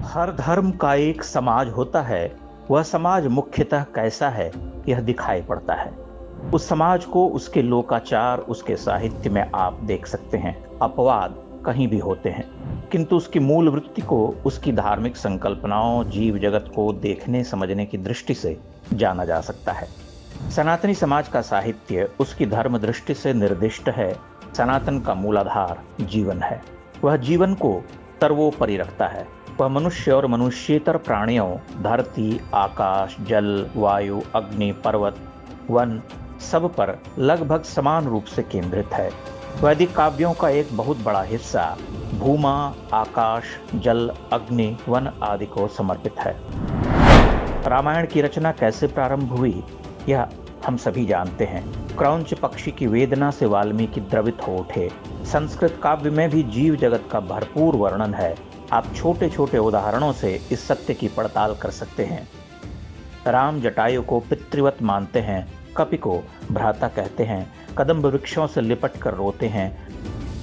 हर धर्म का एक समाज होता है। वह समाज मुख्यतः कैसा है, यह दिखाई पड़ता है। उस समाज को उसके लोकाचार, उसके साहित्य में आप देख सकते हैं। अपवाद कहीं भी होते हैं, किंतु उसकी मूल वृत्ति को उसकी धार्मिक संकल्पनाओं, जीव जगत को देखने समझने की दृष्टि से जाना जा सकता है। सनातनी समाज का साहित्य उसकी धर्म दृष्टि से निर्दिष्ट है। सनातन का मूलाधार जीवन है। वह जीवन को सर्वोपरि रखता है। वह मनुष्य और मनुष्येतर प्राणियों, धरती, आकाश, जल, वायु, अग्नि, पर्वत, वन सब पर लगभग समान रूप से केंद्रित है। वैदिक काव्यों का एक बहुत बड़ा हिस्सा भूमा, आकाश, जल, अग्नि, वन आदि को समर्पित है। रामायण की रचना कैसे प्रारंभ हुई, यह हम सभी जानते हैं। क्रौंच पक्षी की वेदना से वाल्मीकि द्रवित हो उठे। संस्कृत काव्य में भी जीव जगत का भरपूर वर्णन है। आप छोटे छोटे उदाहरणों से इस सत्य की पड़ताल कर सकते हैं। राम जटायु को पितृवत मानते हैं, कपि को भ्राता कहते हैं, कदम्ब वृक्षों से लिपट कर रोते हैं।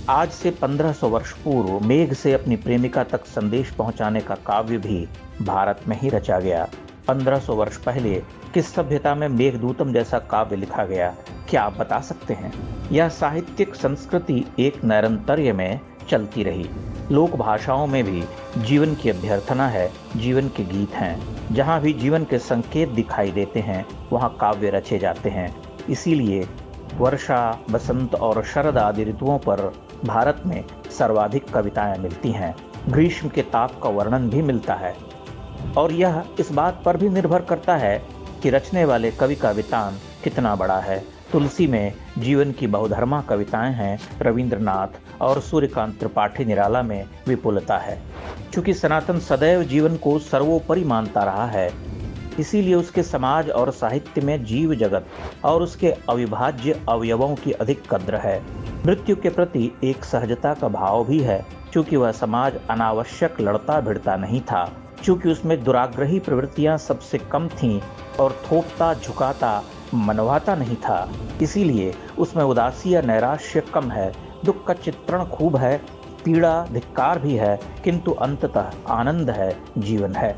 आज से 1500 वर्ष पूर्व मेघ से अपनी प्रेमिका तक संदेश पहुंचाने का काव्य भी भारत में ही रचा गया। 1500 वर्ष पहले किस सभ्यता में मेघदूतम जैसा काव्य लिखा गया, क्या आप बता सकते हैं? यह साहित्यिक संस्कृति एक नैरंतर्य में चलती रही। लोक भाषाओं में भी जीवन की अभ्यर्थना है, जीवन के गीत हैं। जहाँ भी जीवन के संकेत दिखाई देते हैं, वहाँ काव्य रचे जाते हैं। इसीलिए वर्षा, बसंत और शरद आदि ऋतुओं पर भारत में सर्वाधिक कविताएं मिलती हैं। ग्रीष्म के ताप का वर्णन भी मिलता है, और यह इस बात पर भी निर्भर करता है कि रचने वाले कवि का वितान कितना बड़ा है। तुलसी में जीवन की बहुधर्मा कविताएं हैं। रविंद्रनाथ और सूर्यकांत त्रिपाठी निराला में विपुलता है। चूंकि सनातन सदैव जीवन को सर्वोपरि मानता रहा है, इसीलिए उसके समाज और साहित्य में जीव जगत और उसके अविभाज्य अवयवों की अधिक कद्र है। मृत्यु के प्रति एक सहजता का भाव भी है। चूंकि वह समाज अनावश्यक लड़ता भिड़ता नहीं था, चूंकि उसमें दुराग्रही प्रवृत्तियां सबसे कम थीं और थोपता झुकाता मनवाता नहीं था, इसीलिए उसमें उदासी या नैराश्य कम है। दुख का चित्रण खूब है, पीड़ा धिक्कार भी है, किंतु अंततः आनंद है, जीवन है।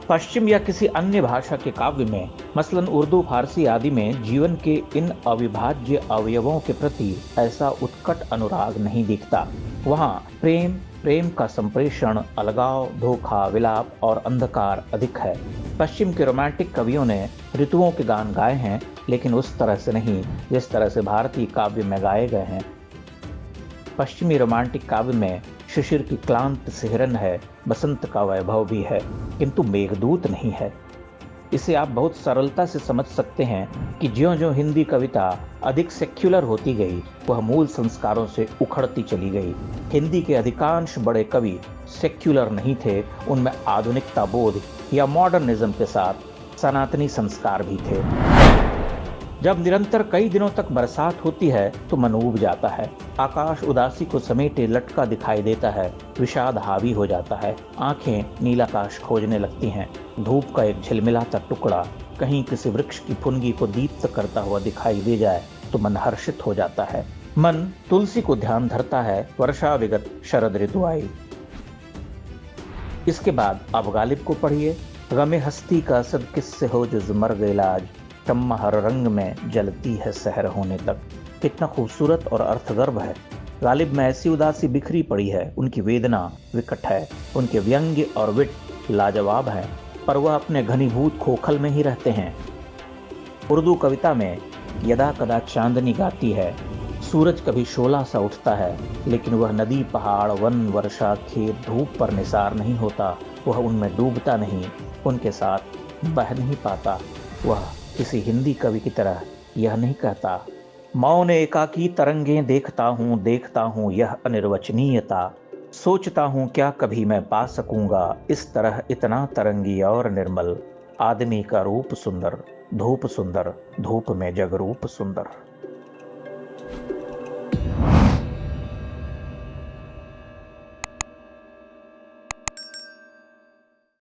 पश्चिम या किसी अन्य भाषा के काव्य में, मसलन उर्दू, फारसी आदि में जीवन के इन अविभाज्य अवयवों के प्रति ऐसा उत्कट अनुराग नहीं दिखता। वहाँ प्रेम का संप्रेषण, अलगाव, धोखा, विलाप और अंधकार अधिक है। पश्चिम के रोमांटिक कवियों ने ऋतुओं के गान गाए हैं, लेकिन उस तरह से नहीं जिस तरह से भारतीय काव्य में गाए गए हैं। पश्चिमी रोमांटिक काव्य में शिशिर की क्लांत सिहरन है, बसंत का वैभव भी है, किंतु मेघदूत नहीं है। इसे आप बहुत सरलता से समझ सकते हैं कि ज्यों-ज्यों हिंदी कविता अधिक सेक्युलर होती गई, वह मूल संस्कारों से उखड़ती चली गई। हिंदी के अधिकांश बड़े कवि सेक्युलर नहीं थे, उनमें आधुनिकता बोध या मॉडर्निज्म के साथ सनातनी संस्कार भी थे। जब निरंतर कई दिनों तक बरसात होती है तो मन ऊब जाता है। आकाश उदासी को समेटे लटका दिखाई देता है, विषाद हावी हो जाता है। आंखें नीलाकाश खोजने लगती हैं। धूप का एक झिलमिलाता टुकड़ा कहीं किसी वृक्ष की फुनगी को दीप्त करता हुआ दिखाई दे जाए तो मन हर्षित हो जाता है। मन तुलसी को ध्यान धरता है। वर्षा विगत शरद ऋतु आई। इसके बाद अब गालिब को पढ़िए। गमे हस्ती का सद किससे हो जो मर गए लाज, शम्मा हर रंग में जलती है सहर होने तक। कितना खूबसूरत और अर्थगर्भ है। गालिब में ऐसी उदासी बिखरी पड़ी है, उनकी वेदना विकट है, उनके व्यंग्य और विट लाजवाब है, पर वह अपने घनीभूत खोखल में ही रहते हैं। उर्दू कविता में यदा कदा चांदनी गाती है, सूरज कभी शोला सा उठता है, लेकिन वह नदी, पहाड़, वन, वर्षा, खेत, धूप पर निसार नहीं होता। वह उनमें डूबता नहीं, उनके साथ बह नहीं पाता। वह किसी हिंदी कवि की तरह यह नहीं कहता, मौन एकाकी तरंगें देखता हूँ यह अनिर्वचनीयता। सोचता हूँ क्या कभी मैं पा सकूंगा इस तरह इतना तरंगी और निर्मल। आदमी का रूप सुंदर, धूप में जगरूप सुंदर।